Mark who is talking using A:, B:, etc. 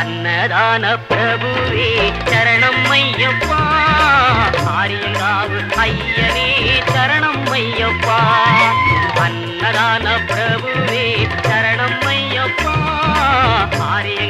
A: அன்னதான பிரபுவே சரணம் ஐயப்பா, ஆரியங்காவு ஐயனே சரணம் ஐயப்பா. அன்னதான பிரபுவே சரணம் ஐயப்பா, ஆரிய